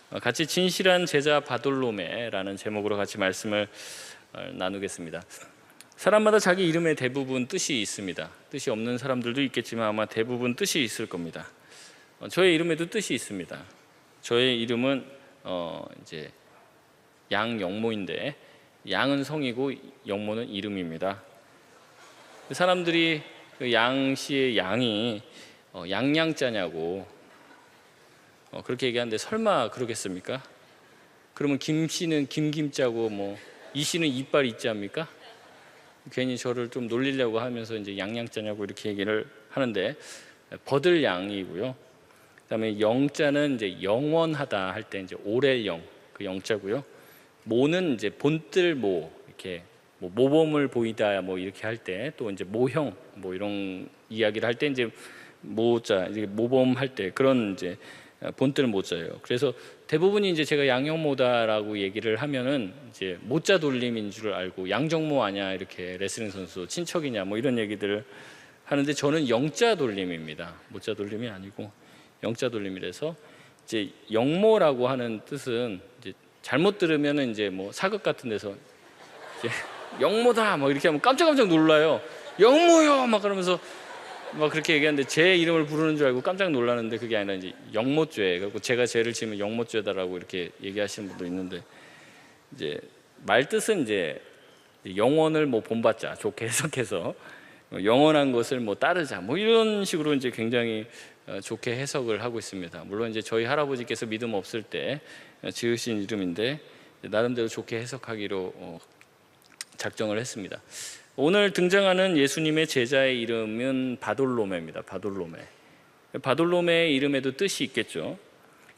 같이 진실한 제자 바돌로메라는 제목으로 같이 말씀을 나누겠습니다. 사람마다 자기 이름에 대부분 뜻이 있습니다. 뜻이 없는 사람들도 있겠지만 아마 대부분 뜻이 있을 겁니다. 저의 이름에도 뜻이 있습니다. 저의 이름은 이제 양영모인데, 양은 성이고 영모는 이름입니다. 사람들이 그 양씨의 양이 양양자냐고 그렇게 얘기하는데, 설마 그러겠습니까? 그러면 김씨는 김김자고 뭐 이씨는 이빨 이자입니까? 괜히 저를 좀 놀리려고 하면서 이제 양양자냐고 이렇게 얘기를 하는데, 버들양이고요. 그다음에 영자는 이제 영원하다 할 때 이제 오렐영, 그 영자고요. 모는 이제 본뜰모, 이렇게 뭐 모범을 보이다 뭐 이렇게 할 때, 또 이제 모형 뭐 이런 이야기를 할 때 이제 모자, 이제 모범할 때 그런 이제 본뜰 모자예요. 그래서 대부분이 이제 제가 양영모다라고 얘기를 하면은 이제 모자 돌림인 줄 알고, 양정모 아니야 이렇게 레슬링 선수 친척이냐 뭐 이런 얘기들을 하는데, 저는 영자 돌림입니다. 모자 돌림이 아니고 영자 돌림이라서, 이제 영모라고 하는 뜻은 이제 잘못 들으면은 이제 뭐 사극 같은 데서 이제 영모다 뭐 이렇게 하면 깜짝 놀라요. 영모요 막 그러면서 막 그렇게 얘기하는데, 제 이름을 부르는 줄 알고 깜짝 놀라는데 그게 아니라 이제 영모죄, 그리고 제가 죄를 지으면 영모죄다라고 이렇게 얘기하시는 분도 있는데, 이제 말 뜻은 이제 영원을 뭐 본받자, 좋게 해석해서 영원한 것을 뭐 따르자 뭐 이런 식으로 이제 굉장히 좋게 해석을 하고 있습니다. 물론 이제 저희 할아버지께서 믿음 없을 때 지으신 이름인데 나름대로 좋게 해석하기로 작정을 했습니다. 오늘 등장하는 예수님의 제자의 이름은 바돌로메입니다. 바돌로메. 바돌로메의 이름에도 뜻이 있겠죠.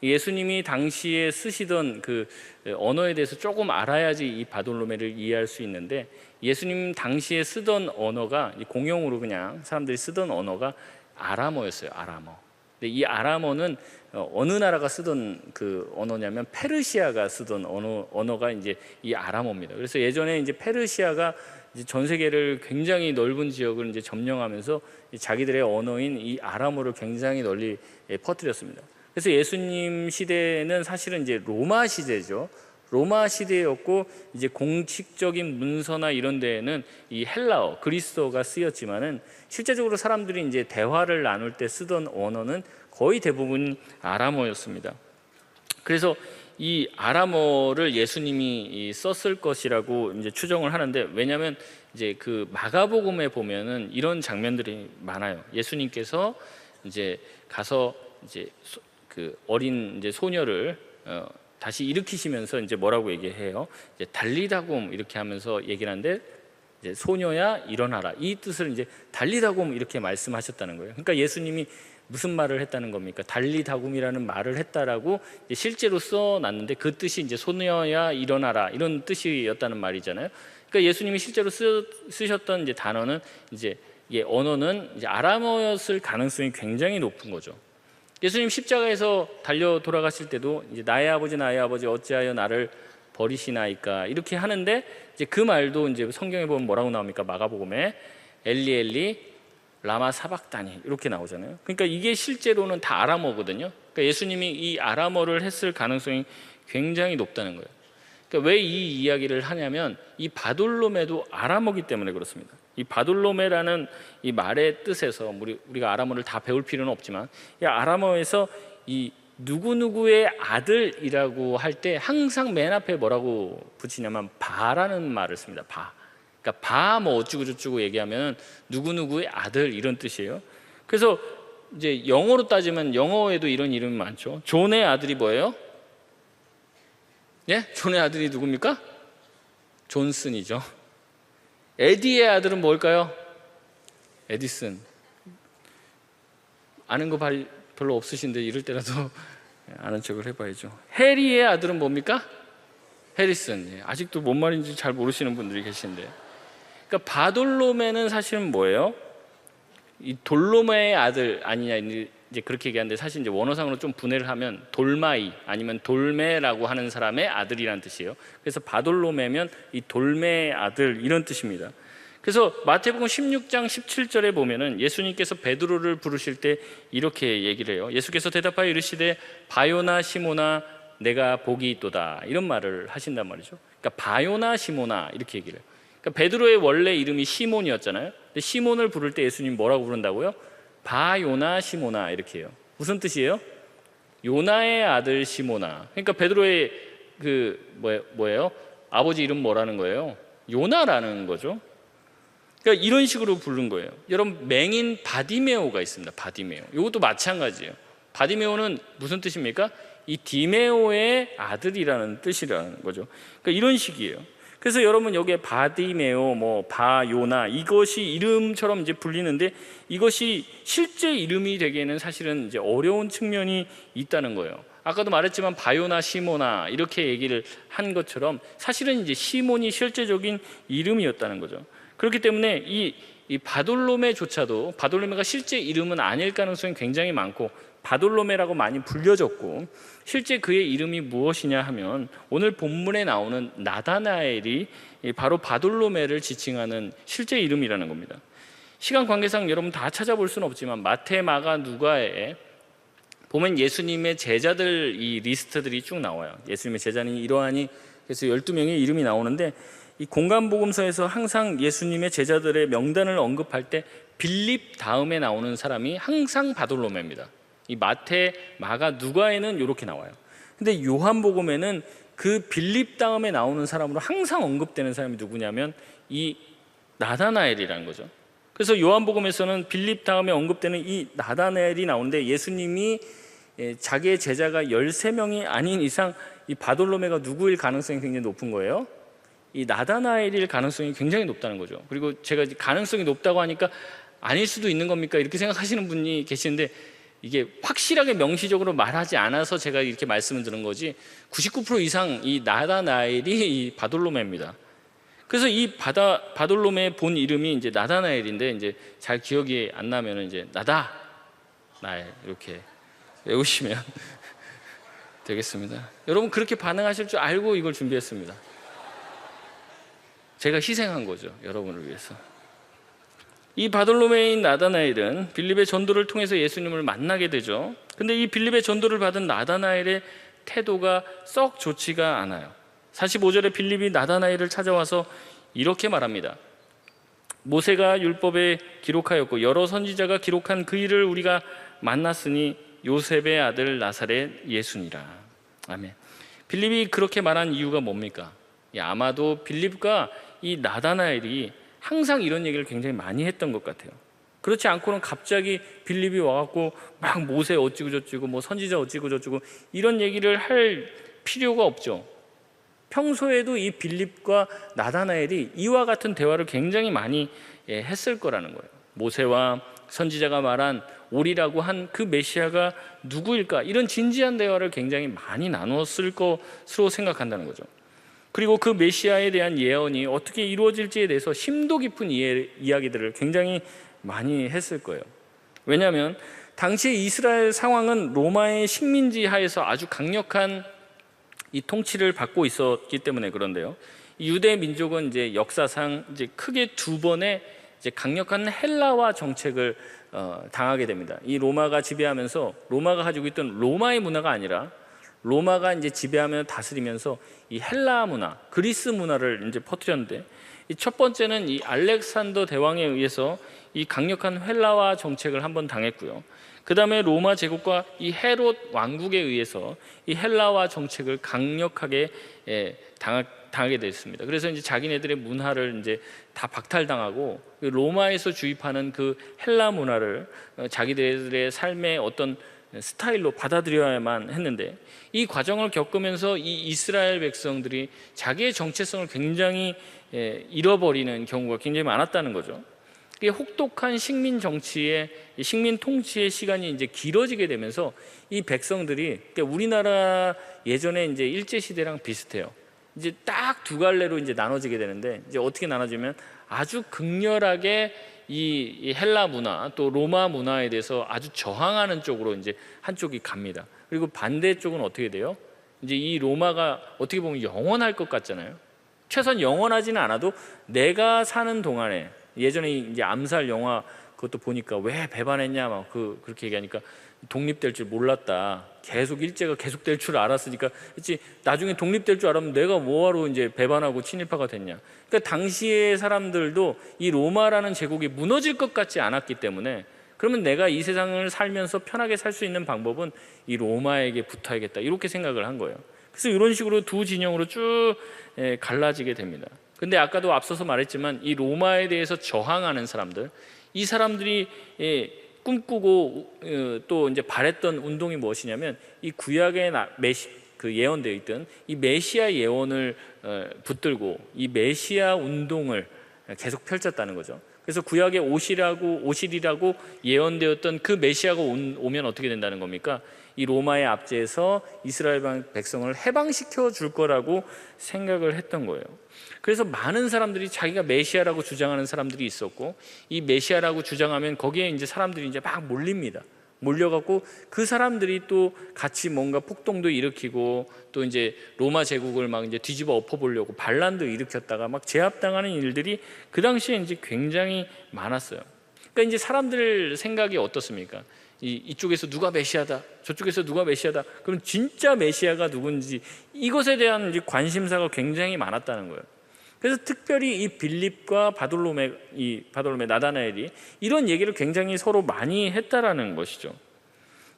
예수님이 당시에 쓰시던 그 언어에 대해서 조금 알아야지 이 바돌로메를 이해할 수 있는데, 예수님 당시에 쓰던 언어가 공용으로 그냥 사람들이 쓰던 언어가 아람어였어요. 아람어. 근데 이 아람어는 어느 나라가 쓰던 그 언어냐면 페르시아가 쓰던 언어가 이제 이 아람어입니다. 그래서 예전에 이제 페르시아가 이제 전 세계를 굉장히 넓은 지역을 이제 점령하면서 자기들의 언어인 이 아람어를 굉장히 널리 퍼뜨렸습니다. 그래서 예수님 시대는 사실은 이제 로마 시대죠. 로마 시대였고, 이제 공식적인 문서나 이런 데에는 이 헬라어, 그리스어가 쓰였지만은 실제적으로 사람들이 이제 대화를 나눌 때 쓰던 언어는 거의 대부분 아람어였습니다. 그래서 이 아람어를 예수님이 썼을 것이라고 이제 추정을 하는데, 왜냐하면 이제 그 마가복음에 보면은 이런 장면들이 많아요. 예수님께서 이제 가서 이제 그 어린 이제 소녀를 다시 일으키시면서 이제 뭐라고 얘기해요? 이제 달리다굼 이렇게 하면서 얘기를 하는데, 이제 소녀야 일어나라, 이 뜻을 이제 달리다굼 이렇게 말씀하셨다는 거예요. 그러니까 예수님이 무슨 말을 했다는 겁니까? 달리다굼이라는 말을 했다라고 실제로 써놨는데, 그 뜻이 이제 소녀야 일어나라 이런 뜻이었다는 말이잖아요. 그러니까 예수님이 실제로 쓰셨던 이제 단어는 이제 언어는 이제 아람어였을 가능성이 굉장히 높은 거죠. 예수님 십자가에서 달려 돌아가실 때도 이제 나의 아버지 어찌하여 나를 버리시나이까 이렇게 하는데, 이제 그 말도 이제 성경에 보면 뭐라고 나옵니까? 마가복음에 엘리 엘리 라마 사박다니 이렇게 나오잖아요. 그러니까 이게 실제로는 다 아람어거든요. 그러니까 예수님이 이 아람어를 했을 가능성이 굉장히 높다는 거예요. 그러니까 왜 이 이야기를 하냐면, 이 바돌로메도 아람어기 때문에 그렇습니다. 이 바돌로메라는 이 말의 뜻에서 우리가 아람어를 다 배울 필요는 없지만, 이 아람어에서 이 누구누구의 아들이라고 할 때 항상 맨 앞에 뭐라고 붙이냐면 바라는 말을 씁니다. 바. 그러니까 바 뭐 어쩌고 저쩌고 얘기하면 누구누구의 아들 이런 뜻이에요. 그래서 이제 영어로 따지면 영어에도 이런 이름이 많죠. 존의 아들이 뭐예요? 예? 존의 아들이 누굽니까? 존슨이죠. 에디의 아들은 뭘까요? 에디슨. 아는 거 별로 없으신데 이럴 때라도 아는 척을 해봐야죠. 해리의 아들은 뭡니까? 해리슨. 아직도 뭔 말인지 잘 모르시는 분들이 계신데, 그러니까 바돌로메는 사실은 뭐예요? 이 돌로메의 아들 아니냐 이제 그렇게 얘기하는데, 사실 이제 원어상으로 좀 분해를 하면 돌마이 아니면 돌메라고 하는 사람의 아들이라는 뜻이에요. 그래서 바돌로메면 이 돌메의 아들 이런 뜻입니다. 그래서 마태복음 16장 17절에 보면은 예수님께서 베드로를 부르실 때 이렇게 얘기를 해요. 예수께서 대답하여 이르시되 바요나 시모나 내가 복이 있도다 이런 말을 하신단 말이죠. 그러니까 바요나 시모나 이렇게 얘기를 해요. 그러니까 베드로의 원래 이름이 시몬이었잖아요. 근데 시몬을 부를 때 예수님 뭐라고 부른다고요? 바요나 시모나 이렇게 해요. 무슨 뜻이에요? 요나의 아들 시모나. 그러니까 베드로의 뭐예요? 아버지 이름 뭐라는 거예요? 요나라는 거죠. 그러니까 이런 식으로 부른 거예요. 여러분, 맹인 바디메오가 있습니다. 바디메오. 이것도 마찬가지예요. 바디메오는 무슨 뜻입니까? 이 디메오의 아들이라는 뜻이라는 거죠. 그러니까 이런 식이에요. 그래서 여러분, 여기에 바디메오, 바요나, 이것이 이름처럼 이제 불리는데 이것이 실제 이름이 되기에는 사실은 이제 어려운 측면이 있다는 거예요. 아까도 말했지만 바요나 시모나 이렇게 얘기를 한 것처럼 사실은 이제 시몬이 실제적인 이름이었다는 거죠. 그렇기 때문에 이 바돌로메조차도 바돌로메가 실제 이름은 아닐 가능성이 굉장히 많고 바돌로메라고 많이 불려졌고, 실제 그의 이름이 무엇이냐 하면 오늘 본문에 나오는 나다나엘이 바로 바돌로메를 지칭하는 실제 이름이라는 겁니다. 시간 관계상 여러분 다 찾아볼 수는 없지만 마태, 마가, 누가에 보면 예수님의 제자들 이 리스트들이 쭉 나와요. 예수님의 제자는 이러하니, 그래서 12명의 이름이 나오는데 이 공간복음서에서 항상 예수님의 제자들의 명단을 언급할 때 빌립 다음에 나오는 사람이 항상 바돌로메입니다. 이 마태, 마가, 누가에는 이렇게 나와요. 근데 요한복음에는 그 빌립 다음에 나오는 사람으로 항상 언급되는 사람이 누구냐면 이 나다나엘이라는 거죠. 그래서 요한복음에서는 빌립 다음에 언급되는 이 나다나엘이 나오는데 예수님이 자기의 제자가 13명이 아닌 이상 이 바돌로메가 누구일 가능성이 굉장히 높은 거예요. 이 나다나엘일 가능성이 굉장히 높다는 거죠. 그리고 제가 가능성이 높다고 하니까 아닐 수도 있는 겁니까? 이렇게 생각하시는 분이 계시는데 이게 확실하게 명시적으로 말하지 않아서 제가 이렇게 말씀을 드는 거지 99% 이상 이 나다나엘이 이 바돌로메입니다. 그래서 이 바돌로메의 본 이름이 이제 나다나엘인데 이제 잘 기억이 안 나면은 이제 나엘 이렇게 외우시면 되겠습니다. 여러분 그렇게 반응하실 줄 알고 이걸 준비했습니다. 제가 희생한 거죠, 여러분을 위해서. 이 바돌로메인 나다나엘은 빌립의 전도를 통해서 예수님을 만나게 되죠. 근데 이 빌립의 전도를 받은 나다나엘의 태도가 썩 좋지가 않아요. 45절에 빌립이 나다나엘을 찾아와서 이렇게 말합니다. 모세가 율법에 기록하였고 여러 선지자가 기록한 그 일을 우리가 만났으니 요셉의 아들 나사렛 예수니라. 아멘. 빌립이 그렇게 말한 이유가 뭡니까? 아마도 빌립과 이 나다나엘이 항상 이런 얘기를 굉장히 많이 했던 것 같아요. 그렇지 않고는 갑자기 빌립이 와갖고 막 모세 어찌고 저찌고 선지자 어찌고 저찌고 이런 얘기를 할 필요가 없죠. 평소에도 이 빌립과 나다나엘이 이와 같은 대화를 굉장히 많이 했을 거라는 거예요. 모세와 선지자가 말한 오리라고 한 그 메시아가 누구일까? 이런 진지한 대화를 굉장히 많이 나눴을 것으로 생각한다는 거죠. 그리고 그 메시아에 대한 예언이 어떻게 이루어질지에 대해서 심도 깊은 이야기들을 굉장히 많이 했을 거예요. 왜냐하면 당시의 이스라엘 상황은 로마의 식민지 하에서 아주 강력한 이 통치를 받고 있었기 때문에 그런데요. 유대 민족은 이제 역사상 이제 크게 두 번의 이제 강력한 헬라화 정책을 당하게 됩니다. 이 로마가 지배하면서 로마가 가지고 있던 로마의 문화가 아니라 로마가 이제 지배하며 다스리면서 이 헬라 문화, 그리스 문화를 이제 퍼뜨렸는데 이 첫 번째는 이 알렉산더 대왕에 의해서 이 강력한 헬라화 정책을 한번 당했고요. 그 다음에 로마 제국과 이 헤롯 왕국에 의해서 이 헬라화 정책을 강력하게 당하게 됐습니다. 그래서 이제 자기네들의 문화를 이제 다 박탈당하고 로마에서 주입하는 그 헬라 문화를 자기들의 삶의 어떤 스타일로 받아들여야만 했는데 이 과정을 겪으면서 이 이스라엘 백성들이 자기의 정체성을 굉장히 잃어버리는 경우가 굉장히 많았다는 거죠. 혹독한 식민 정치의 식민 통치의 시간이 이제 길어지게 되면서 이 백성들이 우리나라 예전에 이제 일제 시대랑 비슷해요. 이제 딱 두 갈래로 이제 나눠지게 되는데 이제 어떻게 나눠지면 아주 극렬하게 이 헬라 문화 또 로마 문화에 대해서 아주 저항하는 쪽으로 이제 한쪽이 갑니다. 그리고 반대쪽은 어떻게 돼요? 이제 이 로마가 어떻게 보면 영원할 것 같잖아요. 최소한 영원하지는 않아도 내가 사는 동안에 예전에 이제 암살 영화 그것도 보니까 왜 배반했냐 막 그렇게 얘기하니까 독립될 줄 몰랐다. 계속 일제가 계속될 줄 알았으니까, 그렇지, 나중에 독립될 줄 알았으면 내가 뭐하러 이제 배반하고 친일파가 됐냐. 그러니까 당시의 사람들도 이 로마라는 제국이 무너질 것 같지 않았기 때문에, 그러면 내가 이 세상을 살면서 편하게 살 수 있는 방법은 이 로마에게 붙어야겠다, 이렇게 생각을 한 거예요. 그래서 이런 식으로 두 진영으로 쭉 갈라지게 됩니다. 근데 아까도 앞서서 말했지만 이 로마에 대해서 저항하는 사람들, 이 사람들이 꿈꾸고 또 이제 바랬던 운동이 무엇이냐면, 이 구약에 그 예언되어 있던 이 메시아 예언을 붙들고 이 메시아 운동을 계속 펼쳤다는 거죠. 그래서 구약에 오실이라고 예언되었던 그 메시아가 오면 어떻게 된다는 겁니까? 이 로마의 압제에서 이스라엘 백성을 해방시켜 줄 거라고 생각을 했던 거예요. 그래서 많은 사람들이 자기가 메시아라고 주장하는 사람들이 있었고, 이 메시아라고 주장하면 거기에 이제 사람들이 이제 막 몰립니다. 몰려갖고 그 사람들이 또 같이 뭔가 폭동도 일으키고, 또 이제 로마 제국을 막 이제 뒤집어 엎어보려고 반란도 일으켰다가 막 제압당하는 일들이 그 당시에 이제 굉장히 많았어요. 그러니까 이제 사람들 생각이 어떻습니까? 이쪽에서 누가 메시아다, 저쪽에서 누가 메시아다. 그럼 진짜 메시아가 누군지 이것에 대한 이제 관심사가 굉장히 많았다는 거예요. 그래서 특별히 이 빌립과 바돌로메 나다나엘이 이런 얘기를 굉장히 서로 많이 했다라는 것이죠.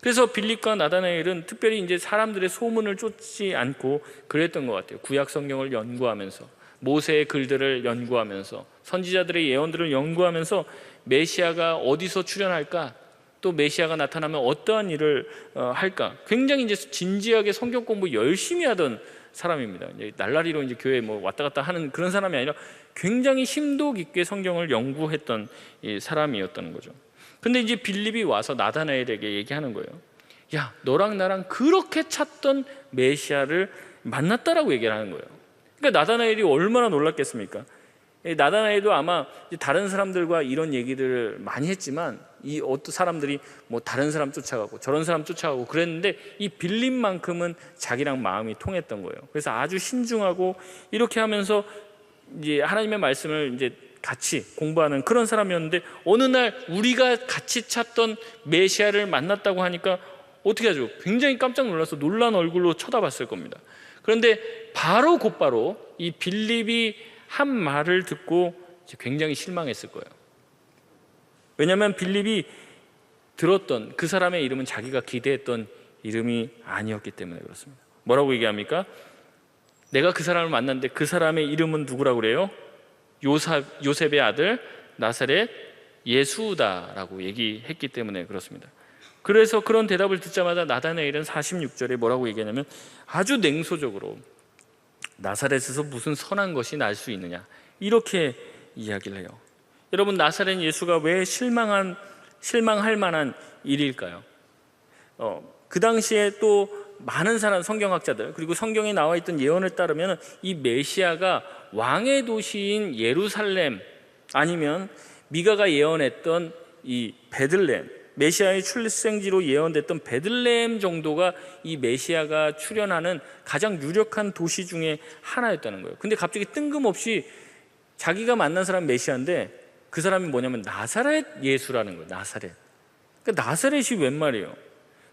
그래서 빌립과 나다나엘은 특별히 이제 사람들의 소문을 쫓지 않고 그랬던 것 같아요. 구약 성경을 연구하면서, 모세의 글들을 연구하면서, 선지자들의 예언들을 연구하면서 메시아가 어디서 출현할까, 또 메시아가 나타나면 어떠한 일을 할까, 굉장히 이제 진지하게 성경 공부 열심히 하던 사람입니다. 이제 날라리로 이제 교회 뭐 왔다 갔다 하는 그런 사람이 아니라 굉장히 심도 깊게 성경을 연구했던 사람이었던 거죠. 근데 이제 빌립이 와서 나다나엘에게 얘기하는 거예요. 야, 너랑 나랑 그렇게 찾던 메시아를 만났다라고 얘기를 하는 거예요. 그러니까 나다나엘이 얼마나 놀랐겠습니까? 나다나엘도 아마 다른 사람들과 이런 얘기를 많이 했지만, 이 어떤 사람들이 뭐 다른 사람 쫓아가고 저런 사람 쫓아가고 그랬는데, 이 빌립만큼은 자기랑 마음이 통했던 거예요. 그래서 아주 신중하고 이렇게 하면서 이제 하나님의 말씀을 이제 같이 공부하는 그런 사람이었는데, 어느 날 우리가 같이 찾던 메시아를 만났다고 하니까 어떻게 하죠? 굉장히 깜짝 놀라서 놀란 얼굴로 쳐다봤을 겁니다. 그런데 곧바로 이 빌립이 한 말을 듣고 굉장히 실망했을 거예요. 왜냐하면 빌립이 들었던 그 사람의 이름은 자기가 기대했던 이름이 아니었기 때문에 그렇습니다. 뭐라고 얘기합니까? 내가 그 사람을 만났는데 그 사람의 이름은 누구라고 그래요? 요셉의 아들 나사렛 예수다라고 얘기했기 때문에 그렇습니다. 그래서 그런 대답을 듣자마자 나다나엘은 46절에 뭐라고 얘기하냐면, 아주 냉소적으로 나사렛에서 무슨 선한 것이 날 수 있느냐, 이렇게 이야기를 해요. 여러분, 나사렛 예수가 왜 실망할 만한 일일까요? 그 당시에 또 많은 사람, 성경학자들, 그리고 성경에 나와 있던 예언을 따르면 이 메시아가 왕의 도시인 예루살렘, 아니면 미가가 예언했던 이 베들레헴, 메시아의 출생지로 예언됐던 베들레헴 정도가 이 메시아가 출현하는 가장 유력한 도시 중에 하나였다는 거예요. 근데 갑자기 뜬금없이 자기가 만난 사람 메시아인데 그 사람이 뭐냐면 나사렛 예수라는 거예요. 나사렛. 그러니까 나사렛이 웬 말이에요?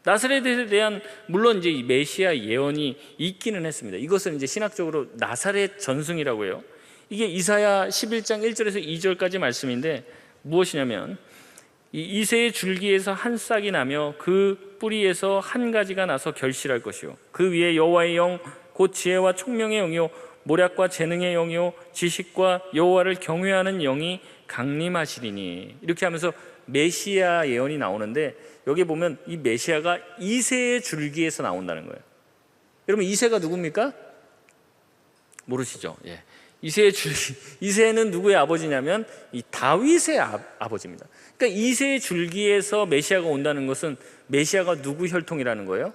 나사렛에 대한 물론 이제 이 메시아 예언이 있기는 했습니다. 이것은 이제 신학적으로 나사렛 전승이라고 해요. 이게 이사야 11장 1절에서 2절까지 말씀인데 무엇이냐면, 이 이새의 줄기에서 한 싹이 나며 그 뿌리에서 한 가지가 나서 결실할 것이요, 그 위에 여호와의 영 곧 지혜와 총명의 영이요 모략과 재능의 영이요 지식과 여호와를 경외하는 영이 강림하시리니. 이렇게 하면서 메시아 예언이 나오는데, 여기 보면 이 메시아가 이새의 줄기에서 나온다는 거예요. 여러분, 이새가 누굽니까? 모르시죠? 예. 이새의 줄기, 이새는 누구의 아버지냐면 이 다윗의 아버지입니다. 그러니까 이새의 줄기에서 메시아가 온다는 것은 메시아가 누구 혈통이라는 거예요?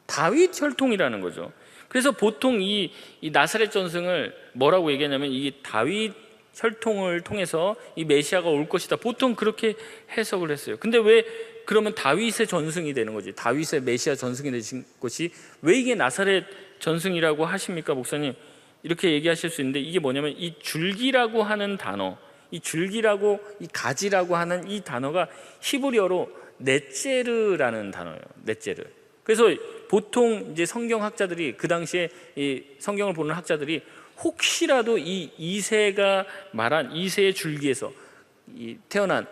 다윗 혈통이라는 거죠. 그래서 보통 이 나사렛 전승을 뭐라고 얘기하냐면, 이 다윗 혈통을 통해서 이 메시아가 올 것이다, 보통 그렇게 해석을 했어요. 근데 왜 그러면 다윗의 전승이 되는 거지, 다윗의 메시아 전승이 되신 것이 왜 이게 나사렛 전승이라고 하십니까, 목사님? 이렇게 얘기하실 수 있는데, 이게 뭐냐면 이 줄기라고 하는 단어, 이 줄기라고, 이 가지라고 하는 이 단어가 히브리어로 넷제르라는 단어예요. 넷제르. 그래서 보통 이제 성경학자들이, 그 당시에 이 성경을 보는 학자들이 혹시라도 이 이새가 말한 이새의 줄기에서 태어난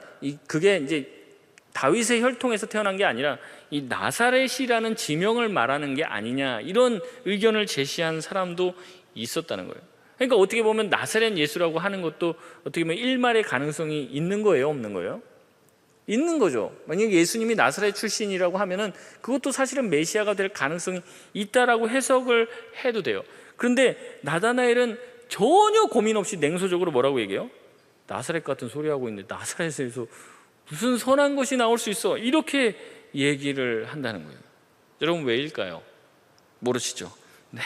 그게 이제 다윗의 혈통에서 태어난 게 아니라 이 나사렛이라는 지명을 말하는 게 아니냐, 이런 의견을 제시한 사람도 있었다는 거예요. 그러니까 어떻게 보면 나사렛 예수라고 하는 것도 어떻게 보면 일말의 가능성이 있는 거예요, 없는 거예요? 있는 거죠. 만약에 예수님이 나사렛 출신이라고 하면은 그것도 사실은 메시아가 될 가능성이 있다라고 해석을 해도 돼요. 그런데 나다나엘은 전혀 고민 없이 냉소적으로 뭐라고 얘기해요? 나사렛 같은 소리 하고 있는데 나사렛에서 무슨 선한 것이 나올 수 있어, 이렇게 얘기를 한다는 거예요. 여러분, 왜일까요? 모르시죠? 네.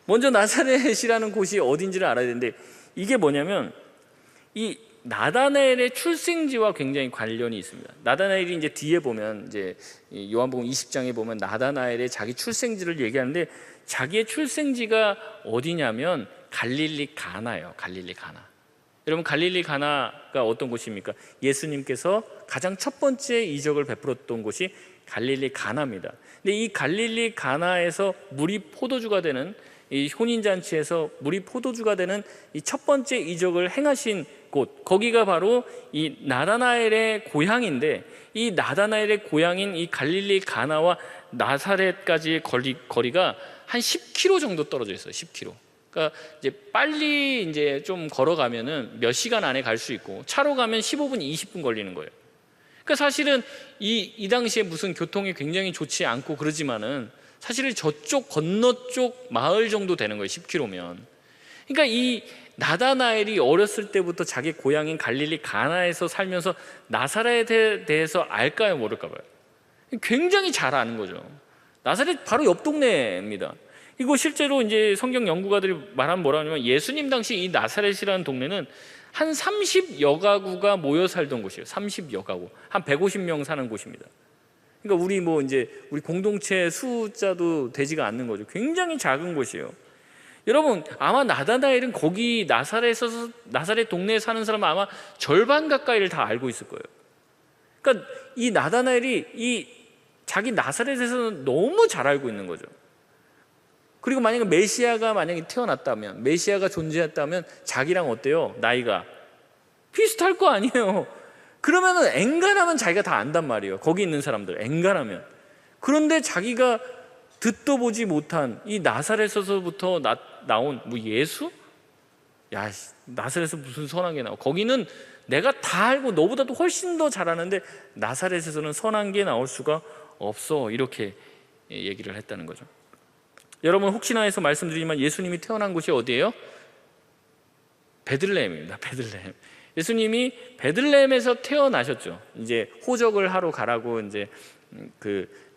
먼저 나사렛이라는 곳이 어딘지를 알아야 되는데, 이게 뭐냐면 이 나다나엘의 출생지와 굉장히 관련이 있습니다. 나다나엘이 이제 뒤에 보면, 이제 요한복음 20장에 보면 나다나엘의 자기 출생지를 얘기하는데, 자기의 출생지가 어디냐면 갈릴리 가나예요. 갈릴리 가나. 여러분, 갈릴리 가나가 어떤 곳입니까? 예수님께서 가장 첫 번째 이적을 베풀었던 곳이 갈릴리 가나입니다. 근데 이 갈릴리 가나에서 물이 포도주가 되는, 이 혼인잔치에서 물이 포도주가 되는 이 첫 번째 이적을 행하신 곳, 거기가 바로 이 나다나엘의 고향인데, 이 나다나엘의 고향인 이 갈릴리 가나와 나사렛까지의 거리가 한 10km 정도 떨어져 있어요. 10km. 그러니까 이제 빨리 이제 좀 걸어가면은 몇 시간 안에 갈 수 있고, 차로 가면 15분, 20분 걸리는 거예요. 그러니까 사실은 이 당시에 무슨 교통이 굉장히 좋지 않고 그러지만은 사실은 저쪽 건너쪽 마을 정도 되는 거예요. 10km면. 그러니까 이 나다나엘이 어렸을 때부터 자기 고향인 갈릴리 가나에서 살면서 나사렛에 대해서 알까요, 모를까 봐요. 굉장히 잘 아는 거죠. 나사렛 바로 옆 동네입니다. 이거 실제로 이제 성경 연구가들이 말하면 뭐라 하냐면, 예수님 당시 이 나사렛이라는 동네는 한 30여 가구가 모여 살던 곳이에요. 30여 가구, 한 150명 사는 곳입니다. 그러니까 우리 공동체 숫자도 되지가 않는 거죠. 굉장히 작은 곳이에요. 여러분, 아마 나다나엘은 거기 나사렛 동네에 사는 사람은 아마 절반 가까이를 다 알고 있을 거예요. 그러니까 이 나다나엘이 이 자기 나사렛에서는 너무 잘 알고 있는 거죠. 그리고 만약에 메시아가 태어났다면, 메시아가 존재했다면 자기랑 어때요? 나이가 비슷할 거 아니에요. 그러면은 엔간하면 자기가 다 안단 말이에요. 거기 있는 사람들 엔간하면. 그런데 자기가 듣도 보지 못한 이 나사렛에서부터 나온 예수? 야, 나사렛에서 무슨 선한 게 나와? 거기는 내가 다 알고 너보다도 훨씬 더 잘하는데 나사렛에서는 선한 게 나올 수가 없어, 이렇게 얘기를 했다는 거죠. 여러분, 혹시나 해서 말씀드리지만 예수님이 태어난 곳이 어디예요? 베들레헴입니다. 베들레헴. 예수님이 베들레헴에서 태어나셨죠. 이제 호적을 하러 가라고 이제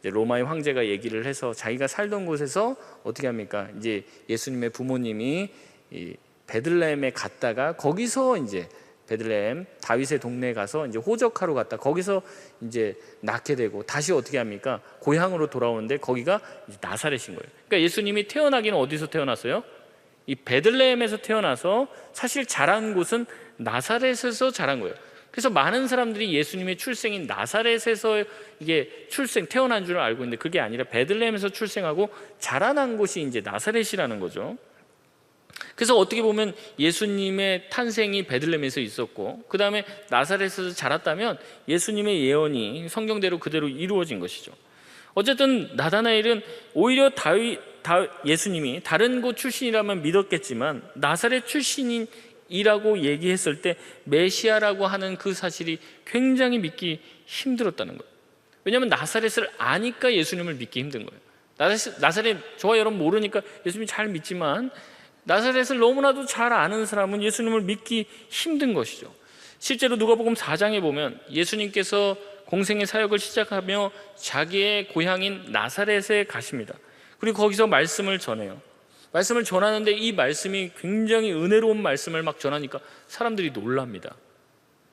로마의 황제가 얘기를 해서 자기가 살던 곳에서 어떻게 합니까? 이제 예수님의 부모님이 이 베들레헴에 갔다가 거기서 이제 베들레헴 다윗의 동네에 가서 이제 호적하러 갔다 거기서 이제 낳게 되고, 다시 어떻게 합니까? 고향으로 돌아오는데 거기가 이제 나사렛인 거예요. 그러니까 예수님이 태어나기는 어디서 태어났어요? 이 베들레헴에서 태어나서 사실 자란 곳은 나사렛에서 자란 거예요. 그래서 많은 사람들이 예수님의 출생인 나사렛에서 이게 태어난 줄 알고 있는데, 그게 아니라 베들레헴에서 출생하고 자라난 곳이 이제 나사렛이라는 거죠. 그래서 어떻게 보면 예수님의 탄생이 베들레헴에서 있었고, 그 다음에 나사렛에서 자랐다면 예수님의 예언이 성경대로 그대로 이루어진 것이죠. 어쨌든 나다나엘은 오히려 예수님이 다른 곳 출신이라면 믿었겠지만 나사렛 출신이라고 얘기했을 때 메시아라고 하는 그 사실이 굉장히 믿기 힘들었다는 거예요. 왜냐하면 나사렛을 아니까 예수님을 믿기 힘든 거예요. 나사렛, 저와 여러분 모르니까 예수님 잘 믿지만 나사렛을 너무나도 잘 아는 사람은 예수님을 믿기 힘든 것이죠. 실제로 누가복음 4장에 보면 예수님께서 공생의 사역을 시작하며 자기의 고향인 나사렛에 가십니다. 그리고 거기서 말씀을 전해요. 말씀을 전하는데 이 말씀이 굉장히 은혜로운 말씀을 막 전하니까 사람들이 놀랍니다.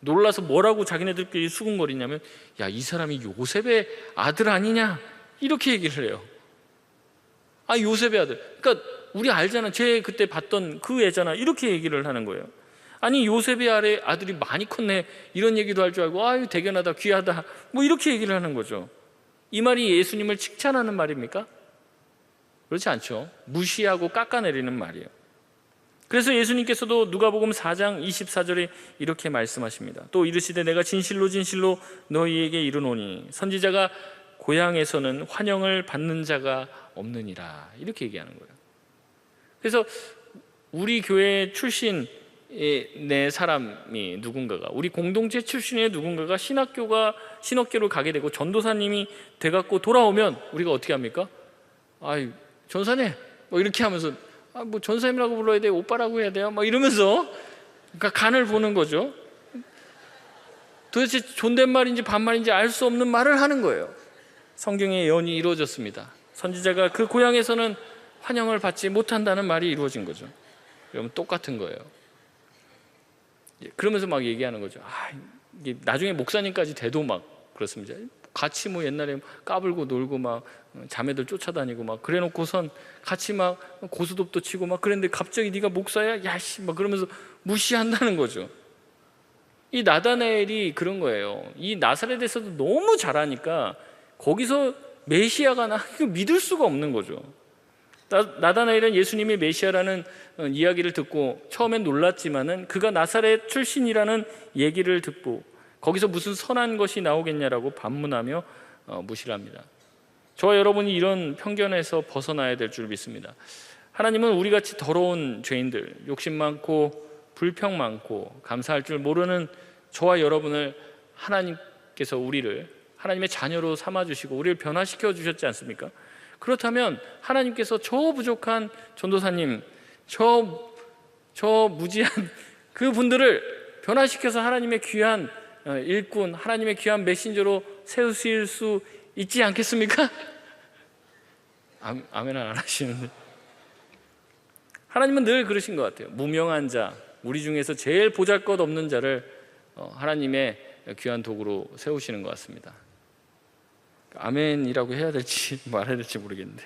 놀라서 뭐라고 자기네들끼리 수군거리냐면, 야, 이 사람이 요셉의 아들 아니냐, 이렇게 얘기를 해요. 아, 요셉의 아들, 그러니까 우리 알잖아, 쟤 그때 봤던 그 애잖아, 이렇게 얘기를 하는 거예요. 아니, 요셉의 아들이 많이 컸네, 이런 얘기도 할 줄 알고, 아유 대견하다, 귀하다, 뭐 이렇게 얘기를 하는 거죠. 이 말이 예수님을 칭찬하는 말입니까? 그렇지 않죠. 무시하고 깎아내리는 말이에요. 그래서 예수님께서도 누가복음 4장 24절에 이렇게 말씀하십니다. 또 이르시되 내가 진실로 진실로 너희에게 이르노니 선지자가 고향에서는 환영을 받는 자가 없느니라, 이렇게 얘기하는 거예요. 그래서 우리 교회 출신의 내 사람이 누군가가, 우리 공동체 출신의 누군가가 신학교로 가게 되고 전도사님이 돼갖고 돌아오면 우리가 어떻게 합니까? 아이, 전사님 뭐 이렇게 하면서, 뭐 전사님이라고 불러야 돼요? 오빠라고 해야 돼요? 막 이러면서, 그러니까 간을 보는 거죠. 도대체 존댓말인지 반말인지 알 수 없는 말을 하는 거예요. 성경의 예언이 이루어졌습니다. 선지자가 그 고향에서는 환영을 받지 못한다는 말이 이루어진 거죠. 여러분, 똑같은 거예요. 그러면서 막 얘기하는 거죠. 이게 나중에 목사님까지 돼도 막 그렇습니다. 같이 뭐 옛날에 까불고 놀고 막 자매들 쫓아다니고 막 그래놓고선 같이 막 고스톱도 치고 막 그랬는데 갑자기 네가 목사야? 야씨 막 그러면서 무시한다는 거죠. 이 나다나엘이 그런 거예요. 이 나사렛에서도 너무 잘하니까 거기서 메시아가 나, 이거 믿을 수가 없는 거죠. 나다나엘은 예수님이 메시아라는 이야기를 듣고 처음엔 놀랐지만은 그가 나사렛 출신이라는 얘기를 듣고 거기서 무슨 선한 것이 나오겠냐라고 반문하며 무시를 합니다. 저와 여러분이 이런 편견에서 벗어나야 될 줄 믿습니다. 하나님은 우리같이 더러운 죄인들, 욕심 많고 불평 많고 감사할 줄 모르는 저와 여러분을 하나님께서 우리를 하나님의 자녀로 삼아주시고 우리를 변화시켜 주셨지 않습니까? 그렇다면 하나님께서 저 부족한 전도사님, 저 무지한 그 분들을 변화시켜서 하나님의 귀한 일꾼, 하나님의 귀한 메신저로 세우실 수 있지 않겠습니까? 아멘 안 하시는데. 하나님은 늘 그러신 것 같아요. 무명한 자, 우리 중에서 제일 보잘것없는 자를 하나님의 귀한 도구로 세우시는 것 같습니다. 아멘이라고 해야 될지 말해야 될지 모르겠는데,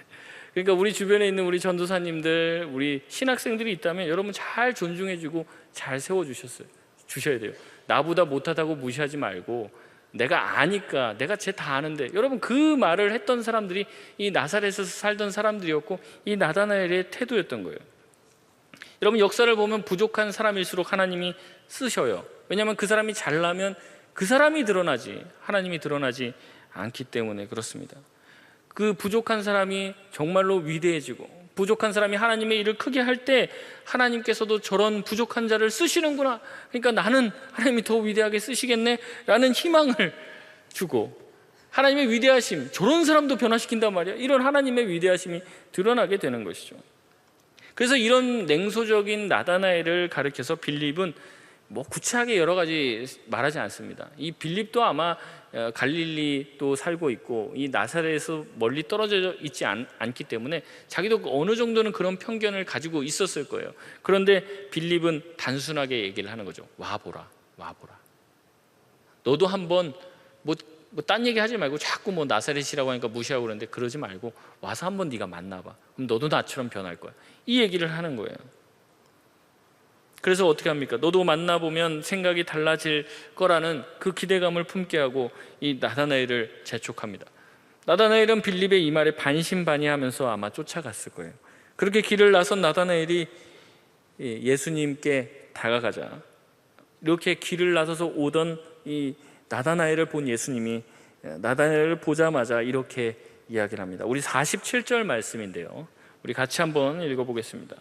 그러니까 우리 주변에 있는 우리 전도사님들, 우리 신학생들이 있다면 여러분 잘 존중해주고 잘 세워주셔야 돼요. 나보다 못하다고 무시하지 말고, 내가 아니까, 내가 쟤 다 아는데. 여러분, 그 말을 했던 사람들이 이 나사렛에서 살던 사람들이었고 이 나다나엘의 태도였던 거예요. 여러분, 역사를 보면 부족한 사람일수록 하나님이 쓰셔요. 왜냐하면 그 사람이 잘나면 그 사람이 드러나지 하나님이 드러나지 않기 때문에 그렇습니다. 그 부족한 사람이 정말로 위대해지고 부족한 사람이 하나님의 일을 크게 할 때 하나님께서도 저런 부족한 자를 쓰시는구나, 그러니까 나는 하나님이 더 위대하게 쓰시겠네 라는 희망을 주고, 하나님의 위대하심, 저런 사람도 변화시킨단 말이야. 이런 하나님의 위대하심이 드러나게 되는 것이죠. 그래서 이런 냉소적인 나다나엘을 가리켜서 빌립은 뭐 구체하게 여러 가지 말하지 않습니다. 이 빌립도 아마 갈릴리도 살고 있고 이 나사렛에서 멀리 떨어져 있지 않기 때문에 자기도 어느 정도는 그런 편견을 가지고 있었을 거예요. 그런데 빌립은 단순하게 얘기를 하는 거죠. 와보라. 너도 한번 뭐 딴 얘기 하지 말고 자꾸 뭐 나사렛이라고 하니까 무시하고 그러는데 그러지 말고 와서 한번 네가 만나봐. 그럼 너도 나처럼 변할 거야. 이 얘기를 하는 거예요. 그래서 어떻게 합니까? 너도 만나보면 생각이 달라질 거라는 그 기대감을 품게 하고 이 나다나엘을 재촉합니다. 나다나엘은 빌립의 이 말에 반신반의하면서 아마 쫓아갔을 거예요. 그렇게 길을 나선 나다나엘이 예수님께 다가가자, 이렇게 길을 나서서 오던 이 나다나엘을 본 예수님이 나다나엘을 보자마자 이렇게 이야기를 합니다. 우리 47절 말씀인데요, 우리 같이 한번 읽어보겠습니다.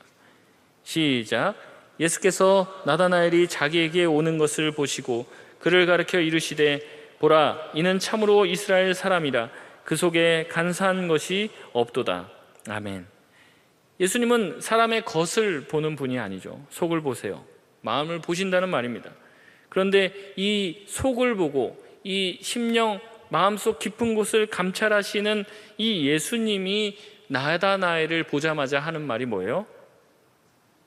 시작. 예수께서 나다나엘이 자기에게 오는 것을 보시고 그를 가리켜 이르시되 보라, 이는 참으로 이스라엘 사람이라 그 속에 간사한 것이 없도다. 아멘. 예수님은 사람의 겉을 보는 분이 아니죠. 속을 보세요. 마음을 보신다는 말입니다. 그런데 이 속을 보고 이 심령, 마음속 깊은 곳을 감찰하시는 이 예수님이 나다나엘을 보자마자 하는 말이 뭐예요?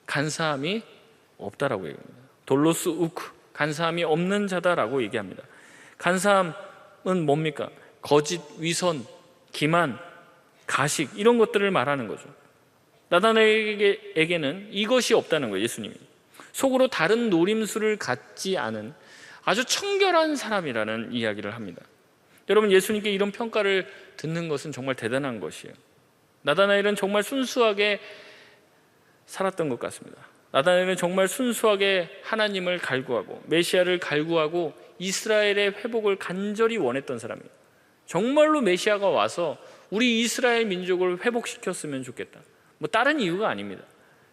간사함이 없다라고 얘기합니다. 돌로스 우크, 간사함이 없는 자다라고 얘기합니다. 간사함은 뭡니까? 거짓, 위선, 기만, 가식, 이런 것들을 말하는 거죠. 나다나엘에게는 이것이 없다는 거예요. 예수님이 속으로 다른 노림수를 갖지 않은 아주 청결한 사람이라는 이야기를 합니다. 여러분, 예수님께 이런 평가를 듣는 것은 정말 대단한 것이에요. 나다나엘은 정말 순수하게 살았던 것 같습니다. 나다나엘은 정말 순수하게 하나님을 갈구하고 메시아를 갈구하고 이스라엘의 회복을 간절히 원했던 사람이에요. 정말로 메시아가 와서 우리 이스라엘 민족을 회복시켰으면 좋겠다. 뭐 다른 이유가 아닙니다.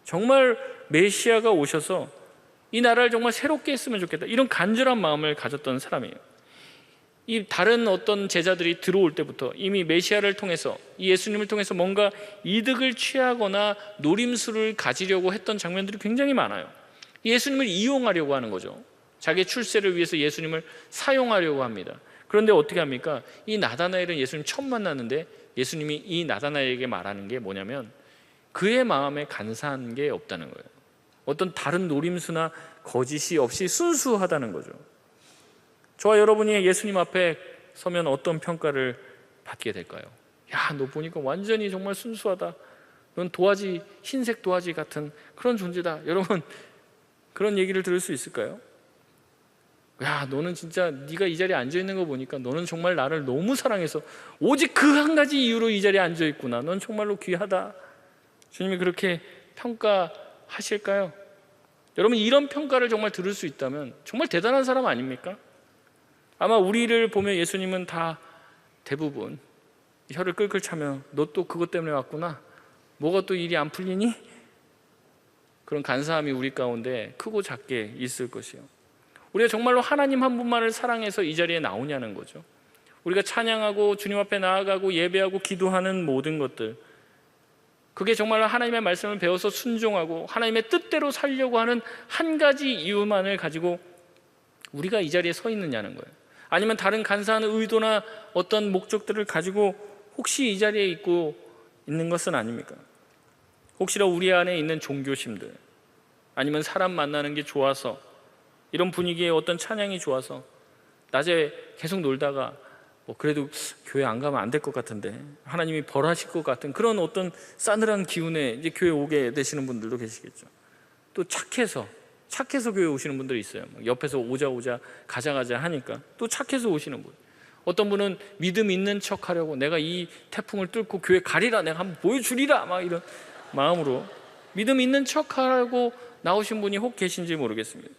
정말 메시아가 오셔서 이 나라를 정말 새롭게 했으면 좋겠다, 이런 간절한 마음을 가졌던 사람이에요. 이 다른 어떤 제자들이 들어올 때부터 이미 메시아를 통해서, 이 예수님을 통해서 뭔가 이득을 취하거나 노림수를 가지려고 했던 장면들이 굉장히 많아요. 예수님을 이용하려고 하는 거죠. 자기의 출세를 위해서 예수님을 사용하려고 합니다. 그런데 어떻게 합니까? 이 나다나엘은 예수님 처음 만났는데 예수님이 이 나다나엘에게 말하는 게 뭐냐면 그의 마음에 간사한 게 없다는 거예요. 어떤 다른 노림수나 거짓이 없이 순수하다는 거죠. 저와 여러분이 예수님 앞에 서면 어떤 평가를 받게 될까요? 야, 너 보니까 완전히 정말 순수하다. 넌 도화지, 흰색 도화지 같은 그런 존재다. 여러분, 그런 얘기를 들을 수 있을까요? 야, 너는 진짜 네가 이 자리에 앉아있는 거 보니까 너는 정말 나를 너무 사랑해서 오직 그 한 가지 이유로 이 자리에 앉아있구나. 넌 정말로 귀하다. 주님이 그렇게 평가하실까요? 여러분, 이런 평가를 정말 들을 수 있다면 정말 대단한 사람 아닙니까? 아마 우리를 보면 예수님은 다 대부분 혀를 끌끌 차며 너 또 그것 때문에 왔구나, 뭐가 또 일이 안 풀리니? 그런 간사함이 우리 가운데 크고 작게 있을 것이요. 우리가 정말로 하나님 한 분만을 사랑해서 이 자리에 나오냐는 거죠. 우리가 찬양하고 주님 앞에 나아가고 예배하고 기도하는 모든 것들, 그게 정말로 하나님의 말씀을 배워서 순종하고 하나님의 뜻대로 살려고 하는 한 가지 이유만을 가지고 우리가 이 자리에 서 있느냐는 거예요. 아니면 다른 간사한 의도나 어떤 목적들을 가지고 혹시 이 자리에 있고 있는 것은 아닙니까? 혹시나 우리 안에 있는 종교심들, 아니면 사람 만나는 게 좋아서, 이런 분위기에 어떤 찬양이 좋아서 낮에 계속 놀다가 뭐 그래도 교회 안 가면 안 될 것 같은데 하나님이 벌하실 것 같은 그런 어떤 싸늘한 기운에 이제 교회 오게 되시는 분들도 계시겠죠. 또 착해서 교회 오시는 분들이 있어요. 옆에서 오자 가자 하니까 또 착해서 오시는 분. 어떤 분은 믿음 있는 척 하려고 내가 이 태풍을 뚫고 교회 가리라, 내가 한번 보여주리라, 막 이런 마음으로 믿음 있는 척 하고 나오신 분이 혹 계신지 모르겠습니다.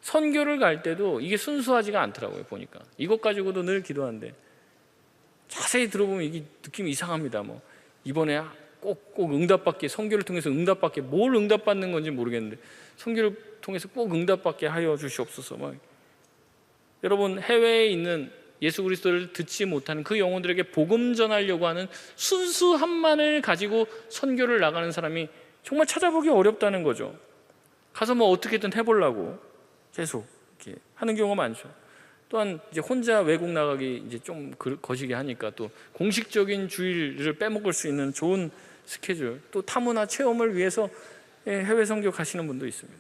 선교를 갈 때도 이게 순수하지가 않더라고요. 보니까 이것 가지고도 늘 기도하는데 자세히 들어보면 이게 느낌이 이상합니다. 뭐 이번에 꼭 응답받게, 선교를 통해서 응답받게, 뭘 응답받는 건지 모르겠는데 선교를 통해서 꼭 응답받게 하여 주시옵소서. 막. 여러분, 해외에 있는 예수 그리스도를 듣지 못하는 그 영혼들에게 복음 전하려고 하는 순수함만을 가지고 선교를 나가는 사람이 정말 찾아보기 어렵다는 거죠. 가서 뭐 어떻게든 해보려고 계속 이렇게 하는 경우가 많죠. 또한 이제 혼자 외국 나가기 이제 좀 거시기 하니까 또 공식적인 주일을 빼먹을 수 있는 좋은 스케줄, 또 타문화 체험을 위해서 해외 선교 가시는 분도 있습니다.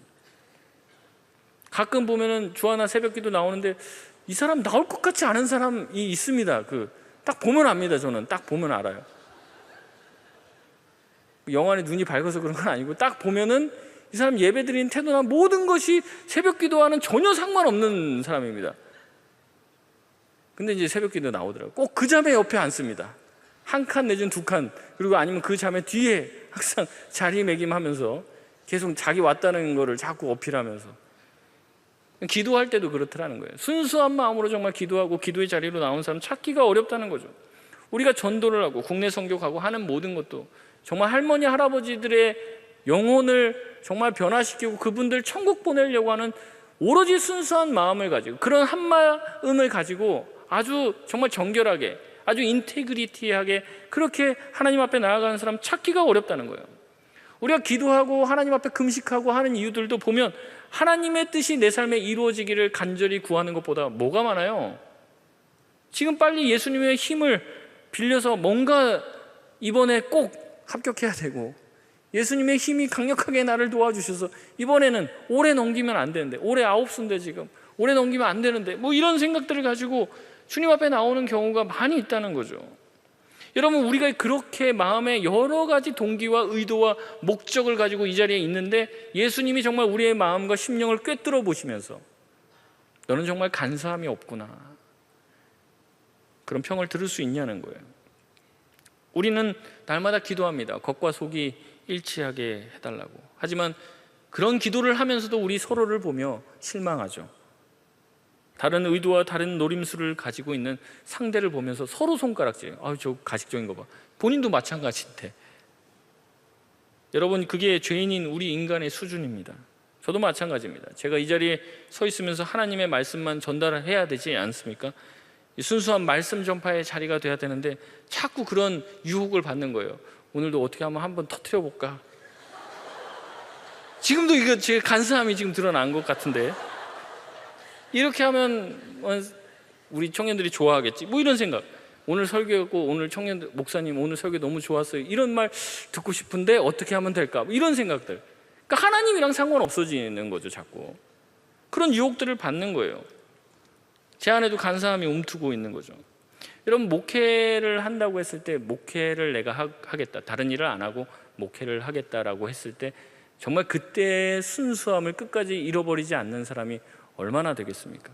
가끔 보면은 주하나 새벽기도 나오는데 이 사람 나올 것 같지 않은 사람이 있습니다. 딱 보면 압니다. 저는 딱 보면 알아요. 영안에 눈이 밝아서 그런 건 아니고 딱 보면은 이 사람 예배드리는 태도나 모든 것이 새벽기도와는 전혀 상관없는 사람입니다. 근데 이제 새벽기도 나오더라고요. 꼭 그 자매 옆에 앉습니다. 한 칸 내지는 두 칸, 그리고 아니면 그 자매 뒤에 항상 자리매김하면서 계속 자기 왔다는 거를 자꾸 어필하면서 기도할 때도 그렇더라는 거예요. 순수한 마음으로 정말 기도하고 기도의 자리로 나온 사람 찾기가 어렵다는 거죠. 우리가 전도를 하고 국내 선교 가고 하는 모든 것도 정말 할머니 할아버지들의 영혼을 정말 변화시키고 그분들 천국 보내려고 하는 오로지 순수한 마음을 가지고, 그런 한 마음을 가지고 아주 정말 정결하게, 아주 인테그리티하게 그렇게 하나님 앞에 나아가는 사람 찾기가 어렵다는 거예요. 우리가 기도하고 하나님 앞에 금식하고 하는 이유들도 보면 하나님의 뜻이 내 삶에 이루어지기를 간절히 구하는 것보다 뭐가 많아요? 지금 빨리 예수님의 힘을 빌려서 뭔가 이번에 꼭 합격해야 되고, 예수님의 힘이 강력하게 나를 도와주셔서 이번에는 올해 넘기면 안 되는데, 올해 9수인데 지금 올해 넘기면 안 되는데, 뭐 이런 생각들을 가지고 주님 앞에 나오는 경우가 많이 있다는 거죠. 여러분, 우리가 그렇게 마음에 여러 가지 동기와 의도와 목적을 가지고 이 자리에 있는데 예수님이 정말 우리의 마음과 심령을 꿰뚫어 보시면서 너는 정말 간사함이 없구나, 그런 평을 들을 수 있냐는 거예요. 우리는 날마다 기도합니다. 겉과 속이 일치하게 해달라고. 하지만 그런 기도를 하면서도 우리 서로를 보며 실망하죠. 다른 의도와 다른 노림수를 가지고 있는 상대를 보면서 서로 손가락질. 저 가식적인 거 봐. 본인도 마찬가지인데. 여러분, 그게 죄인인 우리 인간의 수준입니다. 저도 마찬가지입니다. 제가 이 자리에 서 있으면서 하나님의 말씀만 전달해야 되지 않습니까? 순수한 말씀 전파의 자리가 돼야 되는데 자꾸 그런 유혹을 받는 거예요. 오늘도 어떻게 하면 한번 터뜨려 볼까? 지금도 이거 제 간사함이 지금 드러난 것 같은데, 이렇게 하면 우리 청년들이 좋아하겠지, 뭐 이런 생각. 오늘 설교했고 오늘 청년들, 목사님 오늘 설교 너무 좋았어요, 이런 말 듣고 싶은데 어떻게 하면 될까, 뭐 이런 생각들. 그러니까 하나님이랑 상관없어지는 거죠. 자꾸 그런 유혹들을 받는 거예요. 제 안에도 간사함이 움트고 있는 거죠. 여러분, 목회를 한다고 했을 때, 목회를 내가 하겠다, 다른 일을 안 하고 목회를 하겠다라고 했을 때 정말 그때의 순수함을 끝까지 잃어버리지 않는 사람이 얼마나 되겠습니까?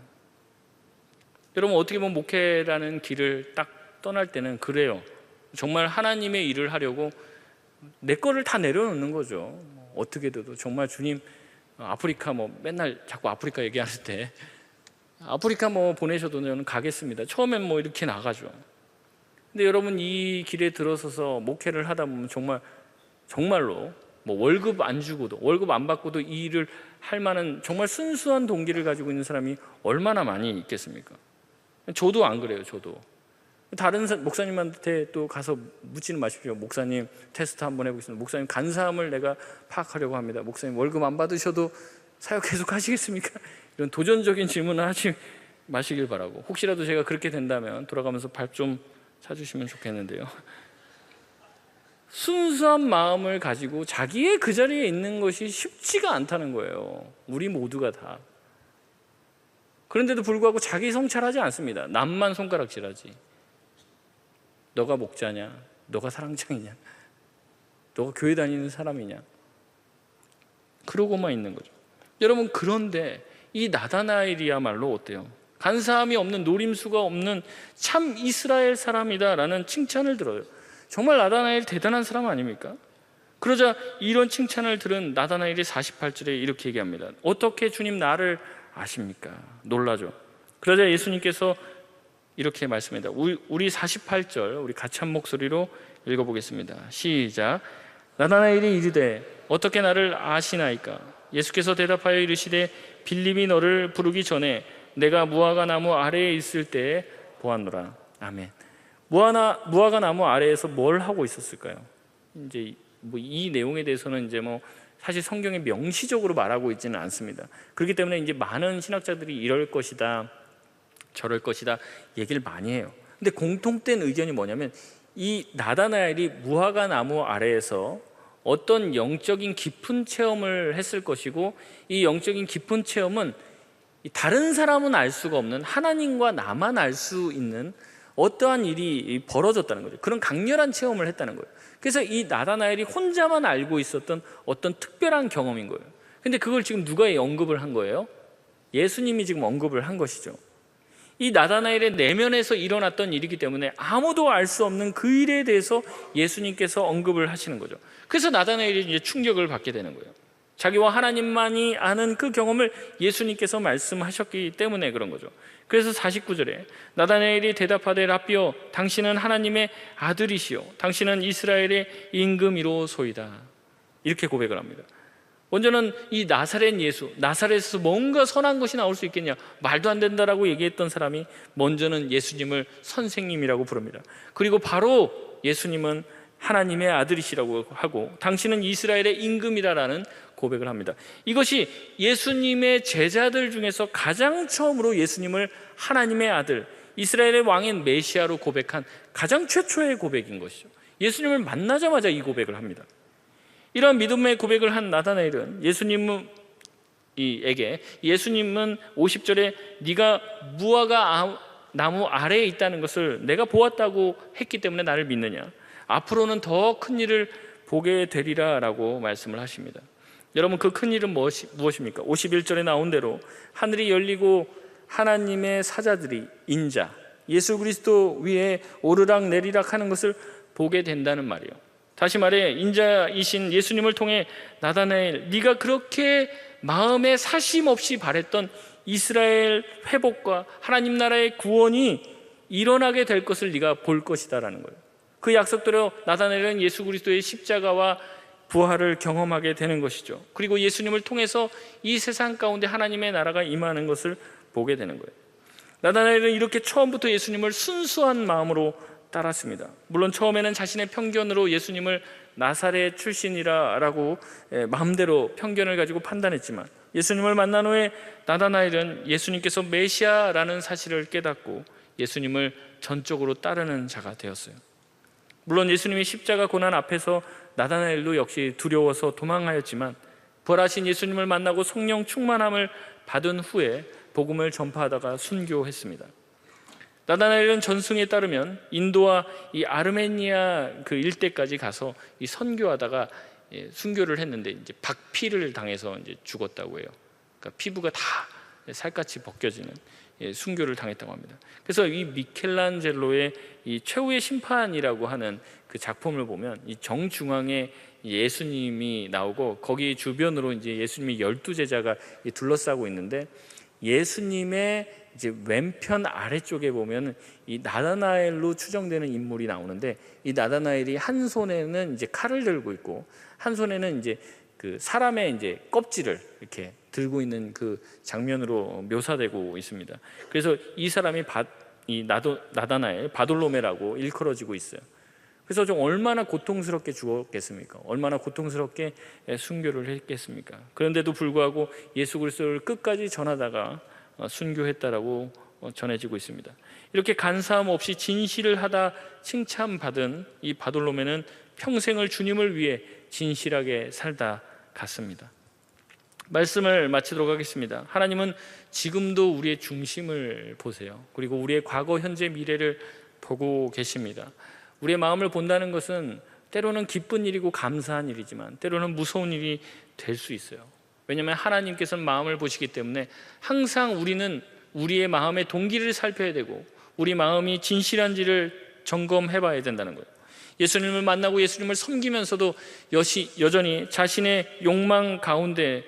여러분, 어떻게 보면 목회라는 길을 딱 떠날 때는 그래요. 정말 하나님의 일을 하려고 내 거를 다 내려놓는 거죠. 어떻게든 정말 주님, 아프리카 맨날 자꾸 아프리카 얘기할 때 아프리카 보내셔도 저는 가겠습니다. 처음엔 이렇게 나가죠. 근데 여러분, 이 길에 들어서서 목회를 하다 보면 정말로 월급 안 주고도, 월급 안 받고도 이 일을 할 만한 정말 순수한 동기를 가지고 있는 사람이 얼마나 많이 있겠습니까? 저도 안 그래요. 저도 다른 목사님한테 또 가서 묻지는 마십시오. 목사님, 테스트 한번 해보겠습니다. 목사님, 간사함을 내가 파악하려고 합니다. 목사님, 월급 안 받으셔도 사역 계속 하시겠습니까? 이런 도전적인 질문을 하지 마시길 바라고, 혹시라도 제가 그렇게 된다면 돌아가면서 밥 좀 사주시면 좋겠는데요. 순수한 마음을 가지고 자기의 그 자리에 있는 것이 쉽지가 않다는 거예요. 우리 모두가 다. 그런데도 불구하고 자기 성찰하지 않습니다. 남만 손가락질하지. 너가 목자냐? 너가 사랑장이냐? 너가 교회 다니는 사람이냐? 그러고만 있는 거죠. 여러분, 그런데 이 나다나엘이야말로 어때요? 간사함이 없는, 노림수가 없는 참 이스라엘 사람이다라는 칭찬을 들어요. 정말 나다나엘 대단한 사람 아닙니까? 그러자 이런 칭찬을 들은 나다나엘이 48절에 이렇게 얘기합니다. 어떻게 주님 나를 아십니까? 놀라죠. 그러자 예수님께서 이렇게 말씀합니다. 우리 48절 우리 같이 한 목소리로 읽어보겠습니다. 시작. 나다나엘이 이르되 어떻게 나를 아시나이까? 예수께서 대답하여 이르시되 빌립이 너를 부르기 전에 내가 무화과 나무 아래에 있을 때에 보았노라. 아멘. 무화과 나무 아래에서 뭘 하고 있었을까요? 이제 이 내용에 대해서는 이제 사실 성경에 명시적으로 말하고 있지는 않습니다. 그렇기 때문에 이제 많은 신학자들이 이럴 것이다, 저럴 것이다 얘기를 많이 해요. 근데 공통된 의견이 뭐냐면, 이 나다나엘이 무화과 나무 아래에서 어떤 영적인 깊은 체험을 했을 것이고, 이 영적인 깊은 체험은 다른 사람은 알 수가 없는, 하나님과 나만 알 수 있는 어떠한 일이 벌어졌다는 거죠. 그런 강렬한 체험을 했다는 거예요. 그래서 이 나다나엘이 혼자만 알고 있었던 어떤 특별한 경험인 거예요. 근데 그걸 지금 누가 언급을 한 거예요? 예수님이 지금 언급을 한 것이죠. 이 나다나엘의 내면에서 일어났던 일이기 때문에 아무도 알 수 없는 그 일에 대해서 예수님께서 언급을 하시는 거죠. 그래서 나다나엘이 이제 충격을 받게 되는 거예요. 자기와 하나님만이 아는 그 경험을 예수님께서 말씀하셨기 때문에 그런 거죠. 그래서 49절에 나다나엘이 대답하되 라삐여, 당신은 하나님의 아들이시요 당신은 이스라엘의 임금이로소이다. 이렇게 고백을 합니다. 먼저는 이 나사렛 예수, 나사렛에서 뭔가 선한 것이 나올 수 있겠냐, 말도 안 된다라고 얘기했던 사람이 먼저는 예수님을 선생님이라고 부릅니다. 그리고 바로 예수님은 하나님의 아들이시라고 하고 당신은 이스라엘의 임금이라는 고백을 합니다. 이것이 예수님의 제자들 중에서 가장 처음으로 예수님을 하나님의 아들, 이스라엘의 왕인 메시아로 고백한 가장 최초의 고백인 것이죠. 예수님을 만나자마자 이 고백을 합니다. 이러한 믿음의 고백을 한 나다나엘은 예수님은 50절에 네가 무화과 나무 아래에 있다는 것을 내가 보았다고 했기 때문에 나를 믿느냐, 앞으로는 더 큰 일을 보게 되리라 라고 말씀을 하십니다. 여러분, 그 큰 일은 무엇입니까? 51절에 나온 대로 하늘이 열리고 하나님의 사자들이, 인자, 예수 그리스도 위에 오르락 내리락 하는 것을 보게 된다는 말이에요. 다시 말해 인자이신 예수님을 통해 나다나엘, 네가 그렇게 마음에 사심 없이 바랬던 이스라엘 회복과 하나님 나라의 구원이 일어나게 될 것을 네가 볼 것이다라는 거예요. 그 약속대로 나다나엘은 예수 그리스도의 십자가와 부활을 경험하게 되는 것이죠. 그리고 예수님을 통해서 이 세상 가운데 하나님의 나라가 임하는 것을 보게 되는 거예요. 나다나엘은 이렇게 처음부터 예수님을 순수한 마음으로 따랐습니다. 물론 처음에는 자신의 편견으로 예수님을 나사렛 출신이라고 마음대로 편견을 가지고 판단했지만, 예수님을 만난 후에 나다나엘은 예수님께서 메시아라는 사실을 깨닫고 예수님을 전적으로 따르는 자가 되었어요. 물론 예수님이 십자가 고난 앞에서 나다나엘도 역시 두려워서 도망하였지만, 부활하신 예수님을 만나고 성령 충만함을 받은 후에 복음을 전파하다가 순교했습니다. 나다나엘은 전승에 따르면 인도와 이 아르메니아 그 일대까지 가서 이 선교하다가 순교를 했는데 이제 박피를 당해서 이제 죽었다고 해요. 그러니까 피부가 다 살갗이 벗겨지는 순교를 당했다고 합니다. 그래서 이 미켈란젤로의 이 최후의 심판이라고 하는 그 작품을 보면 이 정중앙에 예수님이 나오고 거기 주변으로 이제 예수님이 12제자가 둘러싸고 있는데, 예수님의 이제 왼편 아래쪽에 보면 이 나다나엘로 추정되는 인물이 나오는데, 이 나다나엘이 한 손에는 이제 칼을 들고 있고 한 손에는 이제 그 사람의 이제 껍질을 이렇게 들고 있는 그 장면으로 묘사되고 있습니다. 그래서 이 사람이 나다나엘 바돌로메라고 일컬어지고 있어요. 그래서 좀 얼마나 고통스럽게 죽었겠습니까? 얼마나 고통스럽게 순교를 했겠습니까? 그런데도 불구하고 예수 그리스도를 끝까지 전하다가 순교했다라고 전해지고 있습니다. 이렇게 간사함 없이 진실을 하다 칭찬받은 이 바돌로메는 평생을 주님을 위해 진실하게 살다 갔습니다. 말씀을 마치도록 하겠습니다. 하나님은 지금도 우리의 중심을 보세요. 그리고 우리의 과거, 현재, 미래를 보고 계십니다. 우리의 마음을 본다는 것은 때로는 기쁜 일이고 감사한 일이지만 때로는 무서운 일이 될 수 있어요. 왜냐하면 하나님께서는 마음을 보시기 때문에 항상 우리는 우리의 마음의 동기를 살펴야 되고 우리 마음이 진실한지를 점검해 봐야 된다는 거예요. 예수님을 만나고 예수님을 섬기면서도 여전히 자신의 욕망 가운데,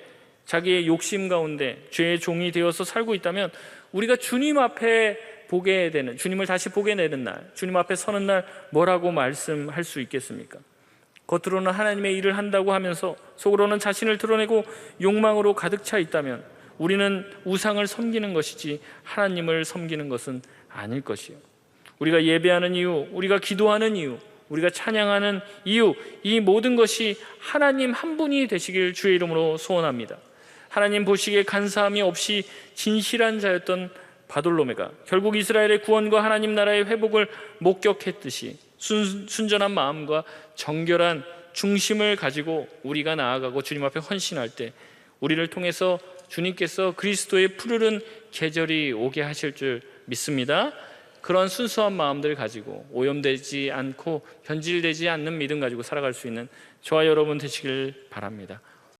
자기의 욕심 가운데 죄의 종이 되어서 살고 있다면, 우리가 주님 앞에 보게 되는, 주님을 다시 보게 되는 날, 주님 앞에 서는 날 뭐라고 말씀할 수 있겠습니까? 겉으로는 하나님의 일을 한다고 하면서 속으로는 자신을 드러내고 욕망으로 가득 차 있다면 우리는 우상을 섬기는 것이지 하나님을 섬기는 것은 아닐 것이에요. 우리가 예배하는 이유, 우리가 기도하는 이유, 우리가 찬양하는 이유, 이 모든 것이 하나님 한 분이 되시길 주의 이름으로 소원합니다. 하나님 보시기에 간사함이 없이 진실한 자였던 바돌로메가 결국 이스라엘의 구원과 하나님 나라의 회복을 목격했듯이 순전한 마음과 정결한 중심을 가지고 우리가 나아가고 주님 앞에 헌신할 때 우리를 통해서 주님께서 그리스도의 푸르른 계절이 오게 하실 줄 믿습니다. 그런 순수한 마음들을 가지고 오염되지 않고 변질되지 않는 믿음 가지고 살아갈 수 있는 저와 여러분 되시길 바랍니다.